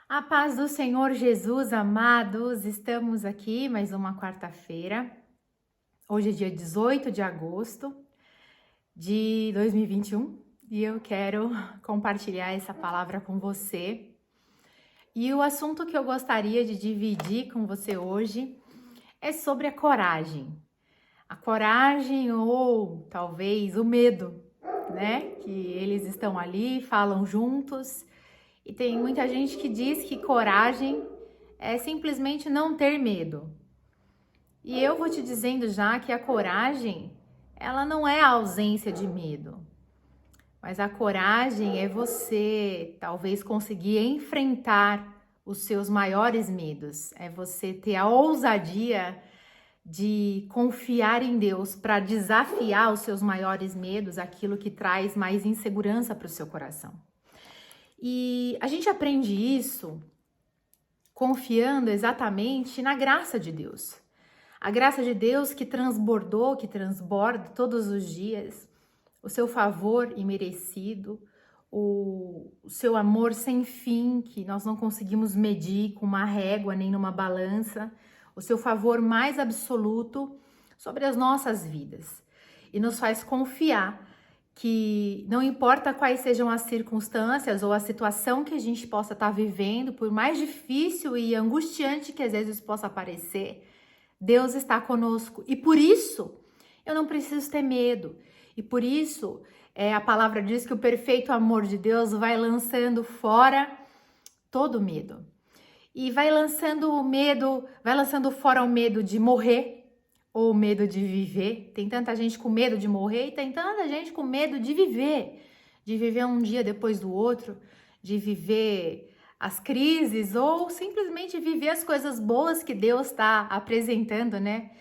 A paz do Senhor Jesus, amados, estamos aqui mais uma quarta-feira. Hoje é dia 18 de agosto de 2021 e eu quero compartilhar essa palavra com você. E o assunto que eu gostaria de dividir com você hoje é sobre a coragem. A coragem ou talvez o medo, né? Que eles estão ali, falam juntos. E tem muita gente que diz que coragem é simplesmente não ter medo. E eu vou te dizendo já que a coragem, ela não é a ausência de medo. Mas a coragem é você talvez conseguir enfrentar os seus maiores medos. É você ter a ousadia de confiar em Deus para desafiar os seus maiores medos, aquilo que traz mais insegurança para o seu coração. E a gente aprende isso confiando exatamente na graça de Deus. A graça de Deus que transbordou, que transborda todos os dias, o seu favor imerecido, o seu amor sem fim, que nós não conseguimos medir com uma régua nem numa balança, o seu favor mais absoluto sobre as nossas vidas. E nos faz confiar que não importa quais sejam as circunstâncias ou a situação que a gente possa estar vivendo, por mais difícil e angustiante que às vezes possa parecer, Deus está conosco. E por isso, eu não preciso ter medo. E por isso, a palavra diz que o perfeito amor de Deus vai lançando fora todo medo. E vai lançando fora o medo de morrer, ou medo de viver. Tem tanta gente com medo de morrer e tem tanta gente com medo de viver um dia depois do outro, de viver as crises ou simplesmente viver as coisas boas que Deus está apresentando, né?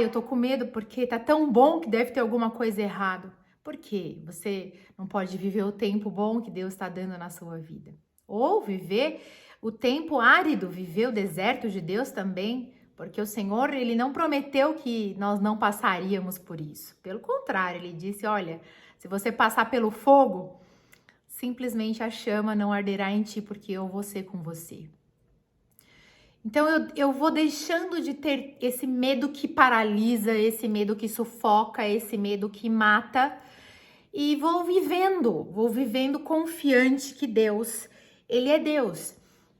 Eu tô com medo porque tá tão bom que deve ter alguma coisa errado. Por quê? Você não pode viver o tempo bom que Deus está dando na sua vida. Ou viver o tempo árido, viver o deserto de Deus também. Porque o Senhor, Ele não prometeu que nós não passaríamos por isso. Pelo contrário, Ele disse, olha, se você passar pelo fogo, simplesmente a chama não arderá em ti, porque eu vou ser com você. Então, eu vou deixando de ter esse medo que paralisa, esse medo que sufoca, esse medo que mata. E vou vivendo confiante que Deus, Ele é Deus.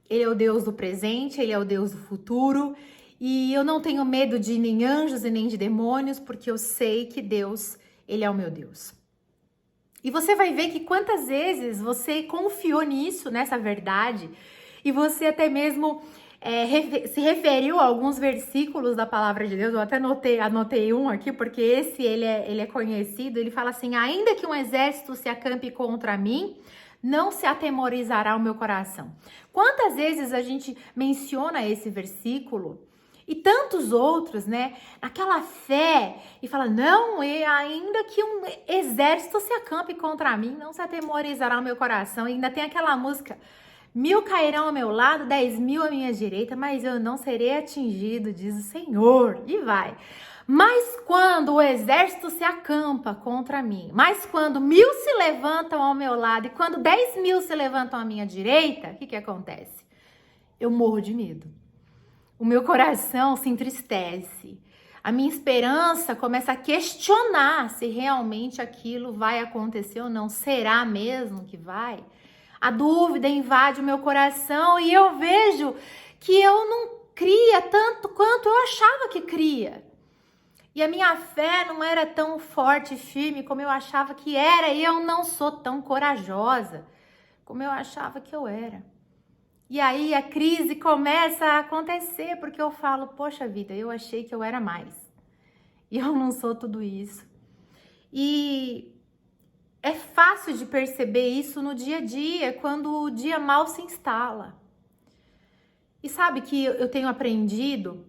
Ele é o Deus do presente, Ele é o Deus do futuro. E eu não tenho medo de nem anjos e nem de demônios, porque eu sei que Deus, Ele é o meu Deus. E você vai ver que quantas vezes você confiou nisso, nessa verdade, e você até mesmo se referiu a alguns versículos da palavra de Deus. Eu até anotei um aqui, porque esse ele é conhecido. Ele fala assim, ainda que um exército se acampe contra mim, não se atemorizará o meu coração. Quantas vezes a gente menciona esse versículo e tantos outros, né? Aquela fé e fala, não, ainda que um exército se acampe contra mim, não se atemorizará o meu coração. E ainda tem aquela música, 1000 cairão ao meu lado, 10.000 à minha direita, mas eu não serei atingido, diz o Senhor. E vai. Mas quando o exército se acampa contra mim, mas quando 1000 se levantam ao meu lado e quando 10.000 se levantam à minha direita, o que acontece? Eu morro de medo. O meu coração se entristece. A minha esperança começa a questionar se realmente aquilo vai acontecer ou não. Será mesmo que vai? A dúvida invade o meu coração e eu vejo que eu não cria tanto quanto eu achava que cria. E a minha fé não era tão forte e firme como eu achava que era, e eu não sou tão corajosa como eu achava que eu era. E aí a crise começa a acontecer, porque eu falo, poxa vida, eu achei que eu era mais. E eu não sou tudo isso. E é fácil de perceber isso no dia a dia, quando o dia mal se instala. E sabe que eu tenho aprendido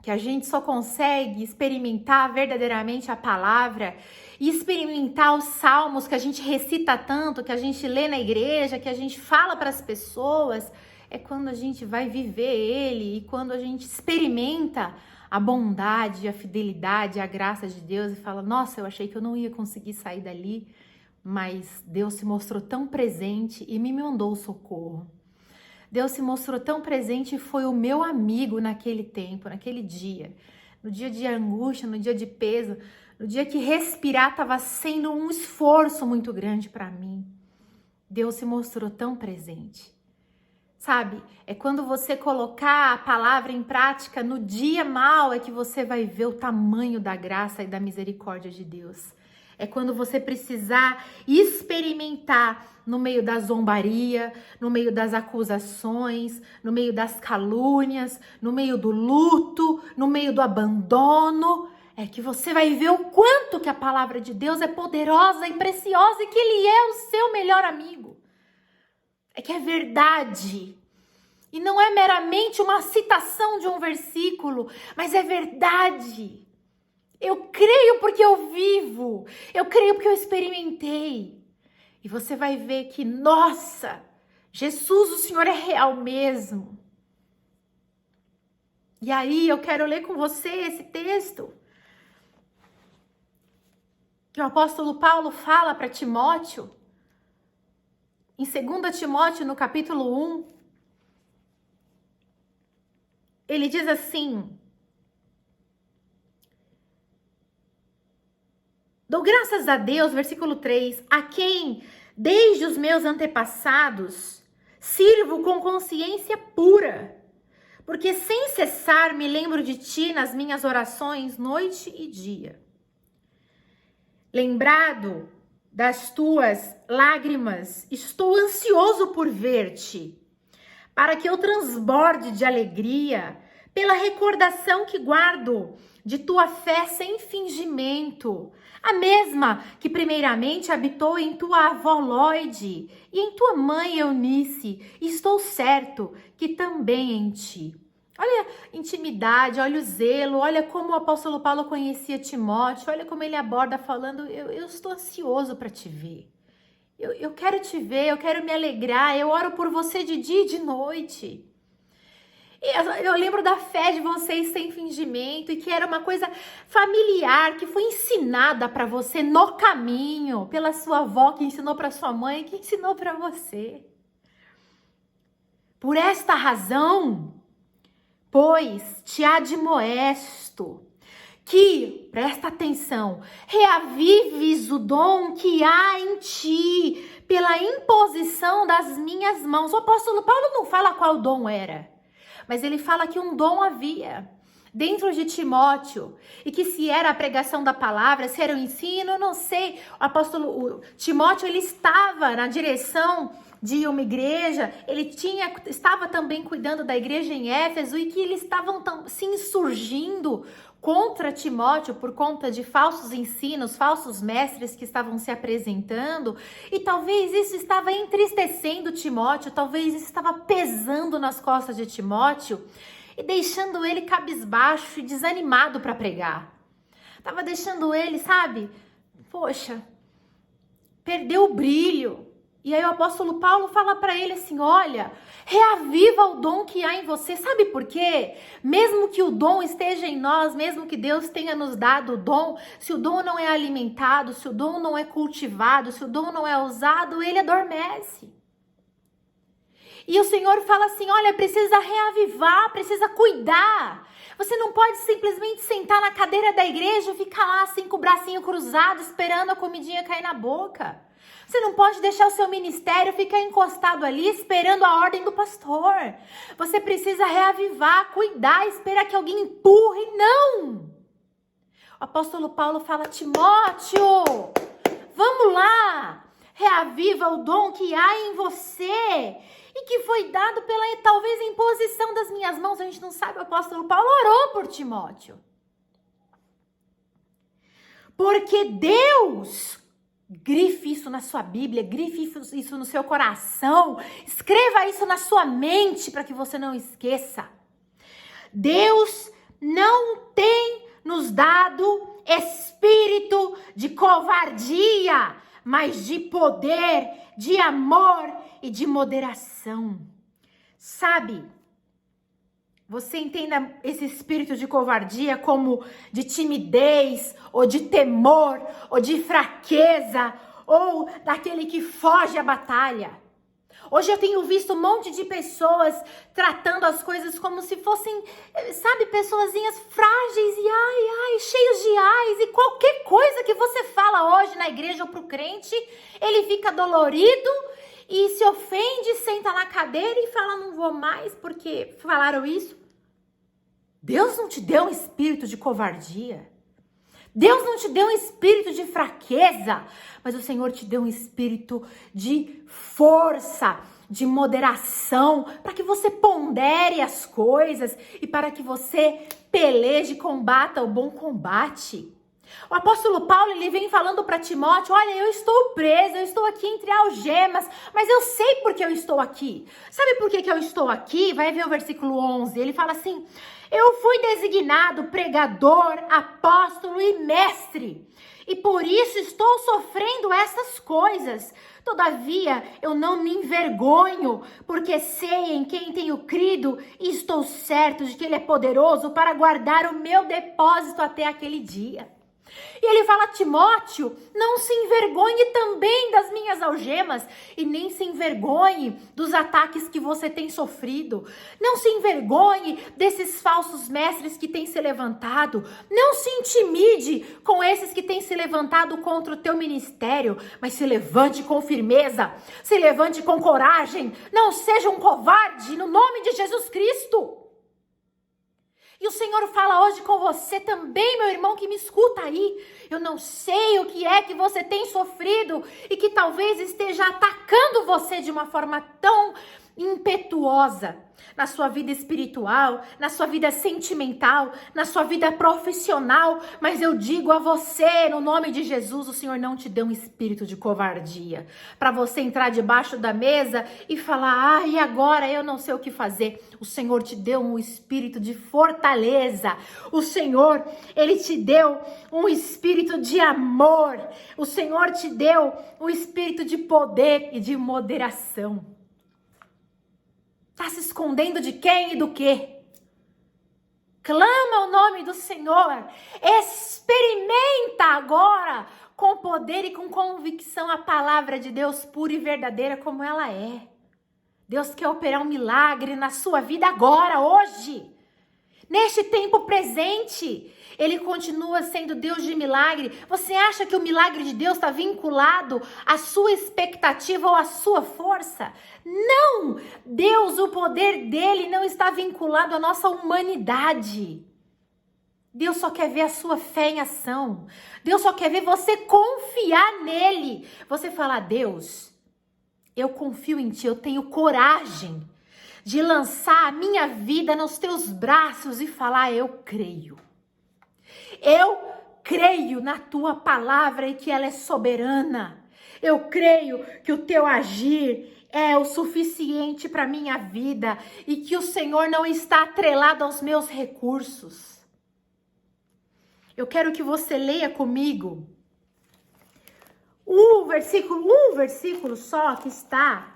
que a gente só consegue experimentar verdadeiramente a palavra e experimentar os salmos que a gente recita tanto, que a gente lê na igreja, que a gente fala para as pessoas, é quando a gente vai viver ele e quando a gente experimenta a bondade, a fidelidade, a graça de Deus e fala, nossa, eu achei que eu não ia conseguir sair dali, mas Deus se mostrou tão presente e me mandou socorro. Deus se mostrou tão presente e foi o meu amigo naquele tempo, naquele dia. No dia de angústia, no dia de peso, no dia que respirar estava sendo um esforço muito grande para mim. Deus se mostrou tão presente. Sabe, é quando você colocar a palavra em prática no dia mal é que você vai ver o tamanho da graça e da misericórdia de Deus. É quando você precisar experimentar no meio da zombaria, no meio das acusações, no meio das calúnias, no meio do luto, no meio do abandono, é que você vai ver o quanto que a palavra de Deus é poderosa e preciosa e que Ele é o seu melhor amigo. É que é verdade. E não é meramente uma citação de um versículo, mas é verdade. Eu creio porque eu vivo. Eu creio porque eu experimentei. E você vai ver que, nossa, Jesus, o Senhor é real mesmo. E aí eu quero ler com você esse texto que o apóstolo Paulo fala para Timóteo. Em 2 Timóteo, no capítulo 1, ele diz assim: dou graças a Deus, versículo 3, a quem, desde os meus antepassados, sirvo com consciência pura, porque sem cessar me lembro de ti nas minhas orações, noite e dia. Lembrado das tuas lágrimas, estou ansioso por ver-te, para que eu transborde de alegria pela recordação que guardo de tua fé sem fingimento, a mesma que primeiramente habitou em tua avó Lóide e em tua mãe Eunice, e estou certo que também em ti. Olha a intimidade, olha o zelo, olha como o apóstolo Paulo conhecia Timóteo, olha como ele aborda falando, eu estou ansioso para te ver. Eu quero te ver, eu quero me alegrar, eu oro por você de dia e de noite. Eu lembro da fé de vocês sem fingimento e que era uma coisa familiar, que foi ensinada para você no caminho, pela sua avó que ensinou para sua mãe, que ensinou para você. Por esta razão, pois te admoesto que, presta atenção, reavives o dom que há em ti pela imposição das minhas mãos. O apóstolo Paulo não fala qual dom era, mas ele fala que um dom havia dentro de Timóteo e que se era a pregação da palavra, se era o ensino, eu não sei. O Timóteo, ele estava na direção de uma igreja, estava também cuidando da igreja em Éfeso e que eles estavam se insurgindo contra Timóteo por conta de falsos ensinos, falsos mestres que estavam se apresentando, e talvez isso estava entristecendo Timóteo, talvez isso estava pesando nas costas de Timóteo e deixando ele cabisbaixo e desanimado para pregar. Estava deixando ele, sabe? Poxa, perdeu o brilho. E aí o apóstolo Paulo fala para ele assim, olha, reaviva o dom que há em você. Sabe por quê? Mesmo que o dom esteja em nós, mesmo que Deus tenha nos dado o dom, se o dom não é alimentado, se o dom não é cultivado, se o dom não é usado, ele adormece. E o Senhor fala assim, olha, precisa reavivar, precisa cuidar. Você não pode simplesmente sentar na cadeira da igreja e ficar lá assim com o bracinho cruzado, esperando a comidinha cair na boca. Você não pode deixar o seu ministério ficar encostado ali esperando a ordem do pastor. Você precisa reavivar, cuidar, esperar que alguém empurre. Não! O apóstolo Paulo fala, Timóteo, vamos lá, reaviva o dom que há em você e que foi dado pela, talvez, imposição das minhas mãos. A gente não sabe, o apóstolo Paulo orou por Timóteo. Porque Deus... grife isso na sua Bíblia, grife isso no seu coração, escreva isso na sua mente para que você não esqueça. Deus não tem nos dado espírito de covardia, mas de poder, de amor e de moderação. Sabe? Você entenda esse espírito de covardia como de timidez, ou de temor, ou de fraqueza, ou daquele que foge à batalha. Hoje eu tenho visto um monte de pessoas tratando as coisas como se fossem, sabe, pessoazinhas frágeis e cheios de ais. E qualquer coisa que você fala hoje na igreja ou pro crente, ele fica dolorido e se ofende, senta na cadeira e fala, não vou mais porque falaram isso. Deus não te deu um espírito de covardia. Deus não te deu um espírito de fraqueza, mas o Senhor te deu um espírito de força, de moderação, para que você pondere as coisas e para que você peleje, combata o bom combate. O apóstolo Paulo, ele vem falando para Timóteo, olha, eu estou preso, eu estou aqui entre algemas, mas eu sei por que eu estou aqui. Sabe por que eu estou aqui? Vai ver o versículo 11, ele fala assim, eu fui designado pregador, apóstolo e mestre, e por isso estou sofrendo essas coisas. Todavia, eu não me envergonho, porque sei em quem tenho crido e estou certo de que Ele é poderoso para guardar o meu depósito até aquele dia. E ele fala, Timóteo, não se envergonhe também das minhas algemas e nem se envergonhe dos ataques que você tem sofrido. Não se envergonhe desses falsos mestres que têm se levantado. Não se intimide com esses que têm se levantado contra o teu ministério, mas se levante com firmeza, se levante com coragem. Não seja um covarde no nome de Jesus Cristo. E o Senhor fala hoje com você também, meu irmão, que me escuta aí. Eu não sei o que é que você tem sofrido e que talvez esteja atacando você de uma forma tão impetuosa na sua vida espiritual, na sua vida sentimental, na sua vida profissional, mas eu digo a você, no nome de Jesus, o Senhor não te deu um espírito de covardia, para você entrar debaixo da mesa e falar, e agora eu não sei o que fazer. O Senhor te deu um espírito de fortaleza, o Senhor, Ele te deu um espírito de amor, o Senhor te deu um espírito de poder e de moderação. Está se escondendo de quem e do quê? Clama o nome do Senhor. Experimenta agora com poder e com convicção a palavra de Deus pura e verdadeira como ela é. Deus quer operar um milagre na sua vida agora, hoje. Neste tempo presente, Ele continua sendo Deus de milagre. Você acha que o milagre de Deus está vinculado à sua expectativa ou à sua força? Não! Deus, o poder dele não está vinculado à nossa humanidade. Deus só quer ver a sua fé em ação. Deus só quer ver você confiar nele. Você fala, Deus, eu confio em ti, eu tenho coragem de lançar a minha vida nos teus braços e falar, eu creio. Eu creio na tua palavra e que ela é soberana. Eu creio que o teu agir é o suficiente para minha vida e que o Senhor não está atrelado aos meus recursos. Eu quero que você leia comigo um versículo só que está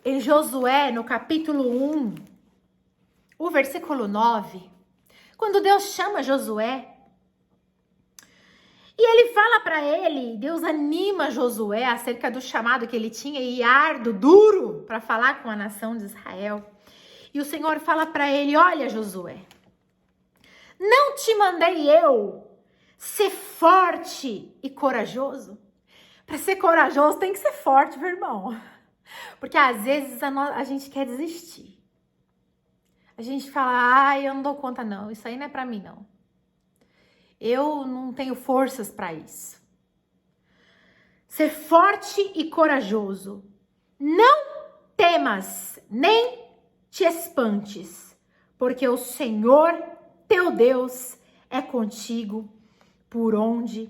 em Josué, no capítulo 1, o versículo 9, quando Deus chama Josué, e ele fala para ele, Deus anima Josué acerca do chamado que ele tinha, e árduo, duro, para falar com a nação de Israel. E o Senhor fala para ele, olha Josué, não te mandei eu ser forte e corajoso? Para ser corajoso tem que ser forte, meu irmão. Porque às vezes a gente quer desistir. A gente fala, eu não dou conta não, isso aí não é pra mim não. Eu não tenho forças para isso. Ser forte e corajoso. Não temas, nem te espantes, porque o Senhor, teu Deus, é contigo por onde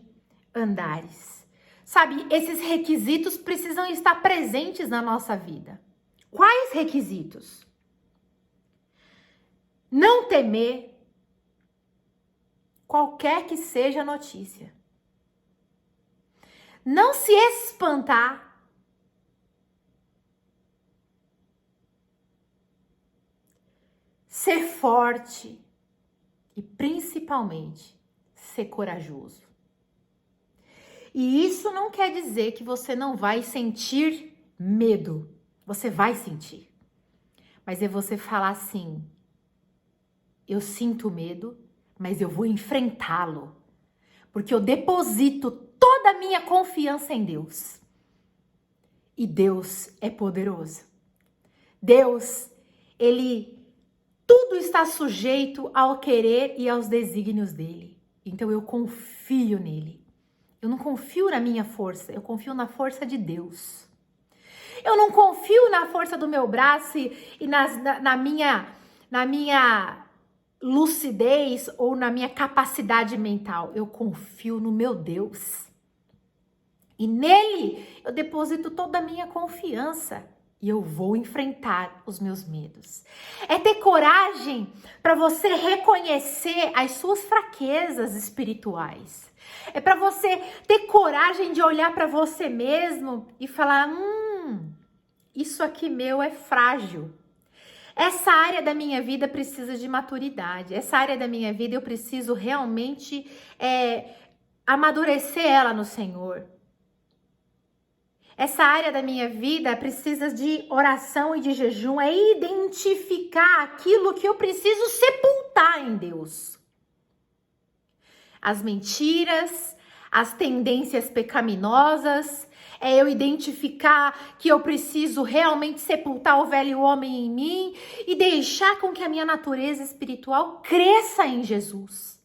andares. Sabe, esses requisitos precisam estar presentes na nossa vida. Quais requisitos? Não temer qualquer que seja a notícia. Não se espantar. Ser forte e principalmente ser corajoso. E isso não quer dizer que você não vai sentir medo. Você vai sentir. Mas é você falar assim: eu sinto medo, mas eu vou enfrentá-lo. Porque eu deposito toda a minha confiança em Deus. E Deus é poderoso. Deus, tudo está sujeito ao querer e aos desígnios dele. Então eu confio nele. Eu não confio na minha força, eu confio na força de Deus. Eu não confio na força do meu braço e na minha lucidez ou na minha capacidade mental. Eu confio no meu Deus. E nele eu deposito toda a minha confiança. E eu vou enfrentar os meus medos. É ter coragem para você reconhecer as suas fraquezas espirituais. É para você ter coragem de olhar para você mesmo e falar: isso aqui meu é frágil. Essa área da minha vida precisa de maturidade. Essa área da minha vida eu preciso realmente amadurecer ela no Senhor. Essa área da minha vida precisa de oração e de jejum, é identificar aquilo que eu preciso sepultar em Deus. As mentiras, as tendências pecaminosas, é eu identificar que eu preciso realmente sepultar o velho homem em mim e deixar com que a minha natureza espiritual cresça em Jesus.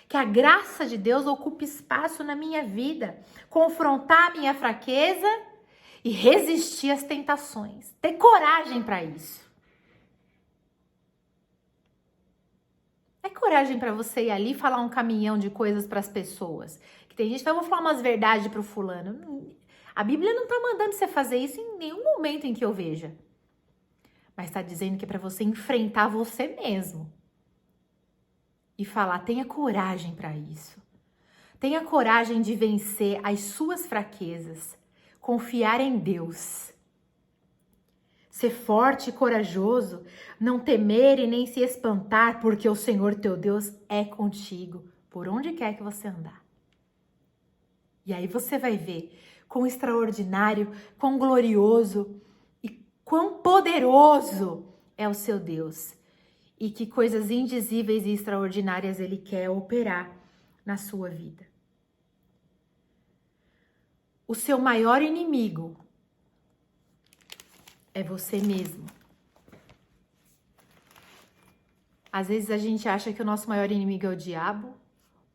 Que a graça de Deus ocupe espaço na minha vida, confrontar a minha fraqueza e resistir às tentações. Ter coragem para isso. É coragem para você ir ali e falar um caminhão de coisas para as pessoas. Que tem gente que eu vou falar umas verdades pro fulano. A Bíblia não tá mandando você fazer isso em nenhum momento em que eu veja. Mas está dizendo que é para você enfrentar você mesmo. E falar: tenha coragem para isso. Tenha coragem de vencer as suas fraquezas. Confiar em Deus. Ser forte e corajoso, não temer e nem se espantar, porque o Senhor teu Deus é contigo, por onde quer que você andar. E aí você vai ver quão extraordinário, quão glorioso e quão poderoso é o seu Deus. E que coisas indizíveis e extraordinárias Ele quer operar na sua vida. O seu maior inimigo é você mesmo. Às vezes a gente acha que o nosso maior inimigo é o diabo,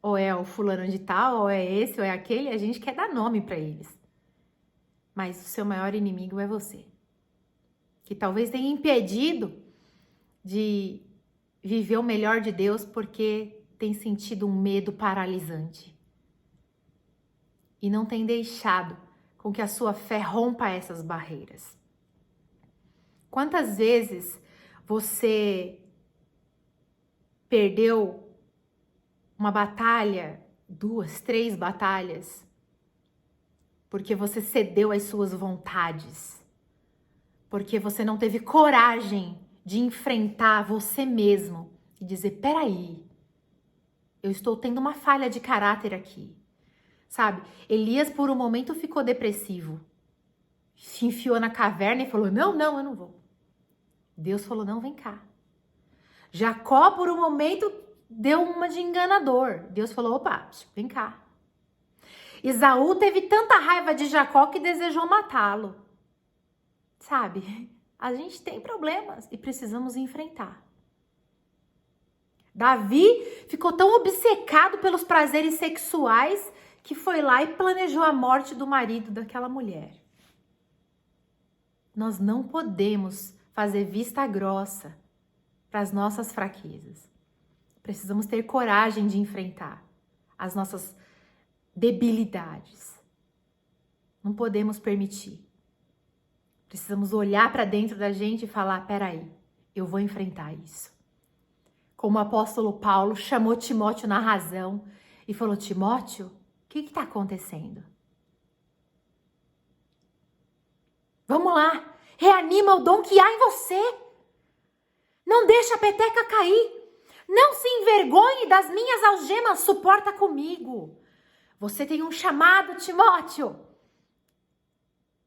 ou é o fulano de tal, ou é esse, ou é aquele, a gente quer dar nome para eles. Mas o seu maior inimigo é você. Que talvez tenha impedido de viver o melhor de Deus porque tem sentido um medo paralisante. E não tem deixado com que a sua fé rompa essas barreiras. Quantas vezes você perdeu uma batalha, 2, 3 batalhas, porque você cedeu às suas vontades, porque você não teve coragem de enfrentar você mesmo e dizer: peraí, eu estou tendo uma falha de caráter aqui. Sabe, Elias por um momento ficou depressivo, se enfiou na caverna e falou: não, eu não vou. Deus falou: não, vem cá. Jacó por um momento deu uma de enganador. Deus falou: opa, vem cá. Esaú teve tanta raiva de Jacó que desejou matá-lo. Sabe, a gente tem problemas e precisamos enfrentar. Davi ficou tão obcecado pelos prazeres sexuais que foi lá e planejou a morte do marido daquela mulher. Nós não podemos fazer vista grossa para as nossas fraquezas. Precisamos ter coragem de enfrentar as nossas debilidades. Não podemos permitir. Precisamos olhar para dentro da gente e falar: peraí, eu vou enfrentar isso. Como o apóstolo Paulo chamou Timóteo na razão e falou: Timóteo, o que está acontecendo? Vamos lá, reanima o dom que há em você. Não deixa a peteca cair. Não se envergonhe das minhas algemas, suporta comigo. Você tem um chamado, Timóteo.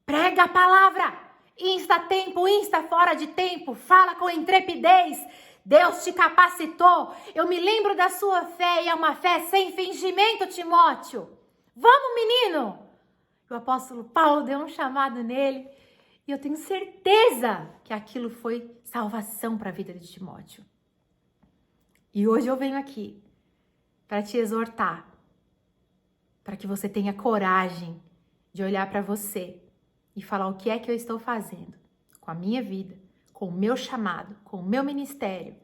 Prega a palavra. Insta a tempo, insta fora de tempo. Fala com intrepidez. Deus te capacitou. Eu me lembro da sua fé e é uma fé sem fingimento, Timóteo. Vamos, menino. O apóstolo Paulo deu um chamado nele e eu tenho certeza que aquilo foi salvação para a vida de Timóteo. E hoje eu venho aqui para te exortar, para que você tenha coragem de olhar para você e falar o que é que eu estou fazendo com a minha vida, com o meu chamado, com o meu ministério.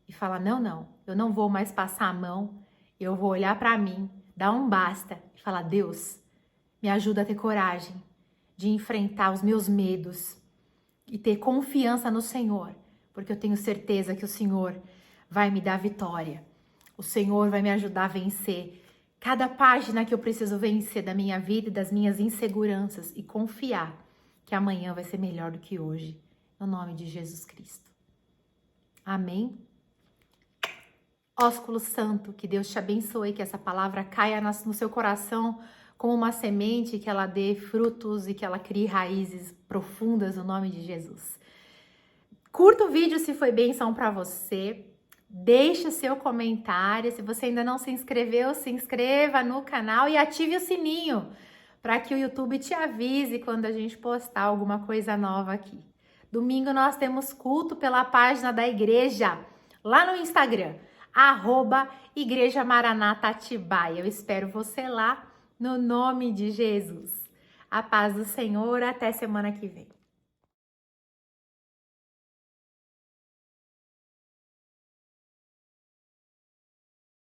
E falar, não, eu não vou mais passar a mão, eu vou olhar para mim, dar um basta e falar, Deus, me ajuda a ter coragem de enfrentar os meus medos e ter confiança no Senhor, porque eu tenho certeza que o Senhor vai me dar vitória. O Senhor vai me ajudar a vencer cada página que eu preciso vencer da minha vida e das minhas inseguranças e confiar que amanhã vai ser melhor do que hoje, no nome de Jesus Cristo. Amém? Ósculo Santo, que Deus te abençoe, que essa palavra caia no seu coração como uma semente, que ela dê frutos e que ela crie raízes profundas no nome de Jesus. Curta o vídeo se foi bênção para você. Deixe o seu comentário. Se você ainda não se inscreveu, se inscreva no canal e ative o sininho para que o YouTube te avise quando a gente postar alguma coisa nova aqui. Domingo nós temos culto pela página da igreja, lá no Instagram, @Igreja Maranata Atibaia. Eu espero você lá, no nome de Jesus. A paz do Senhor, até semana que vem.